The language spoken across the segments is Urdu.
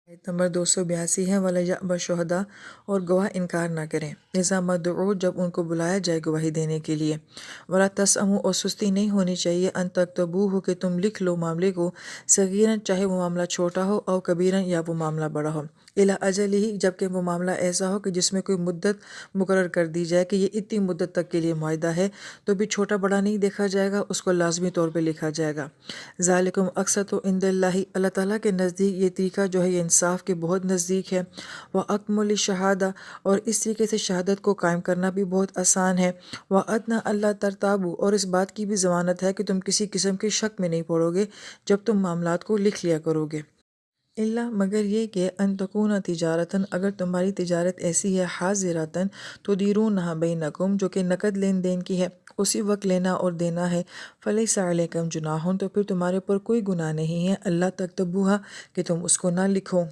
آیت نمبر 282 ہے وَلَا يَأْبَ الشُّهَدَاءُ، اور گواہ انکار نہ کریں اذا ما دعوا، جب ان کو بلایا جائے گواہی دینے کے لیے، وَلَا تَسْأَمُوا، اور سستی نہیں ہونی چاہیے، ان تکتبوہ، کہ تم لکھ لو معاملے کو، صغیراً، چاہے وہ معاملہ چھوٹا ہو، او کبیراً، یا وہ معاملہ بڑا ہو، الی اجلہ، جبکہ وہ معاملہ ایسا ہو کہ جس میں کوئی مدت مقرر کر دی جائے کہ یہ اتنی مدت تک کے لیے معاہدہ ہے، تو بھی چھوٹا بڑا نہیں دیکھا جائے گا، اس کو لازمی طور پہ لکھا جائے گا۔ ذالکم اقسط عند اللہ، اللہ تعالیٰ کے نزدیک یہ طریقہ جو ہے یہ انصاف کے بہت نزدیک ہے، وَأَكْمُلِ الشَّهَادَةِ، اور اس طریقے سے شہادت کو قائم کرنا بھی بہت آسان ہے، وَأَدْنَىٰ أَلَّا تَرْتَابُوا، اور اس بات کی بھی ضمانت ہے کہ تم کسی قسم کے شک میں نہیں پڑو گے جب تم معاملات کو لکھ لیا کرو گے، اللہ، مگر یہ کہ ان تکون تجارتاً، اگر تمہاری تجارت ایسی ہے، حاضراتاً تدیرونہا بینکم، جو کہ نقد لین دین کی ہے، اسی وقت لینا اور دینا ہے، فلیس علیکم جناح، تو پھر تمہارے پر کوئی گناہ نہیں ہے، اللہ تکتبوہا، کہ تم اس کو نہ لکھو،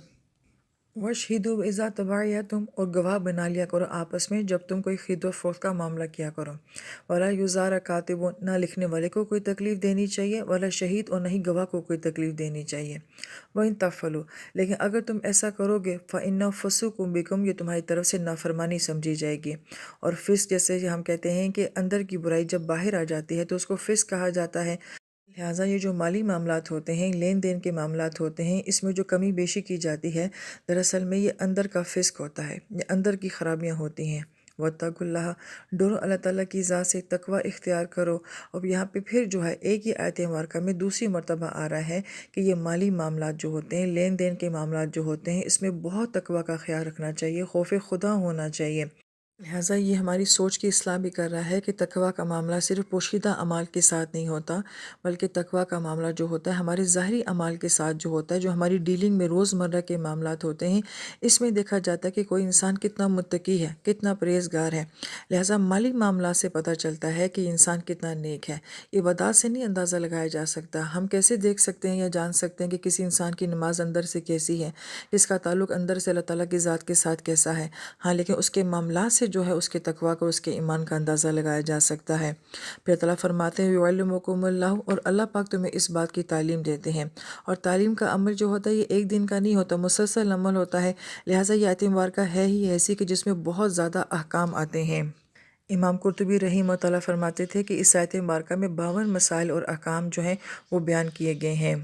وَاشْہِدُوا اذا تبایعتم، اور گواہ بنا لیا کرو آپس میں جب تم کوئی خرید و فروخت کا معاملہ کیا کرو، ولا یضار کاتب، نہ لکھنے والے کو کوئی تکلیف دینی چاہیے، ولا شہید، اور نہیں گواہ کو کوئی تکلیف دینی چاہیے، وَإِن تفعلوا، لیکن اگر تم ایسا کرو گے، فَإِنَّهُ فُسُوقٌ بِكُمْ، یہ تمہاری طرف سے نافرمانی سمجھی جائے گی، اور فسق، جیسے ہم کہتے ہیں کہ اندر کی برائی جب باہر آ جاتی ہے تو اس کو فسق کہا جاتا ہے، لہٰذا یہ جو مالی معاملات ہوتے ہیں، لین دین کے معاملات ہوتے ہیں، اس میں جو کمی بیشی کی جاتی ہے، دراصل میں یہ اندر کا فسق ہوتا ہے، یہ اندر کی خرابیاں ہوتی ہیں۔ وَاتَّقُوا اللَّهَ، ڈرو اللہ تعالیٰ کی ذات سے، تقوی اختیار کرو۔ اب یہاں پہ پھر جو ہے ایک ہی آیت مبارکہ میں دوسری مرتبہ آ رہا ہے کہ یہ مالی معاملات جو ہوتے ہیں، لین دین کے معاملات جو ہوتے ہیں، اس میں بہت تقوی کا خیال رکھنا چاہیے، خوف خدا ہونا چاہیے، لہٰذا یہ ہماری سوچ کی اصلاح بھی کر رہا ہے کہ تقوی کا معاملہ صرف پوشیدہ اعمال کے ساتھ نہیں ہوتا، بلکہ تقوی کا معاملہ جو ہوتا ہے ہمارے ظاہری اعمال کے ساتھ جو ہوتا ہے، جو ہماری ڈیلنگ میں روزمرہ کے معاملات ہوتے ہیں، اس میں دیکھا جاتا ہے کہ کوئی انسان کتنا متقی ہے، کتنا پرہیزگار ہے، لہٰذا مالی معاملات سے پتہ چلتا ہے کہ انسان کتنا نیک ہے، عبادات سے نہیں اندازہ لگایا جا سکتا۔ ہم کیسے دیکھ سکتے ہیں یا جان سکتے ہیں کہ کسی انسان کی نماز اندر سے کیسی ہے، اس کا تعلق اندر سے اللہ تعالیٰ کی ذات کے ساتھ کیسا ہے، ہاں، لیکن اس کے معاملات سے جو ہے اس کے تقویٰ کو، اس کے ایمان کا اندازہ لگایا جا سکتا ہے۔ پھر اللہ فرماتے ہیں یعلمکم اللہ، اور اللہ پاک تمہیں اس بات کی تعلیم دیتے ہیں، اور تعلیم کا عمل جو ہوتا ہے یہ ایک دن کا نہیں ہوتا، مسلسل عمل ہوتا ہے، لہٰذا یہ آیت مبارکہ ہے ہی ایسی کہ جس میں بہت زیادہ احکام آتے ہیں۔ امام قرطبی رحمہ اللہ فرماتے تھے کہ اس آیت مبارکہ میں 52 مسائل اور احکام جو ہیں وہ بیان کیے گئے ہیں۔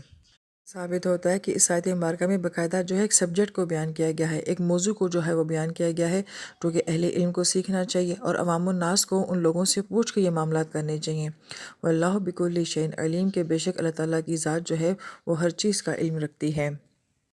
ثابت ہوتا ہے کہ اس آیت مبارکہ میں باقاعدہ جو ہے ایک سبجیکٹ کو بیان کیا گیا ہے، ایک موضوع کو جو ہے وہ بیان کیا گیا ہے جو کہ اہل علم کو سیکھنا چاہیے، اور عوام الناس کو ان لوگوں سے پوچھ کے یہ معاملات کرنے چاہیے۔ واللہ بکل شیء علیم، کہ بے شک اللہ تعالیٰ کی ذات جو ہے وہ ہر چیز کا علم رکھتی ہے۔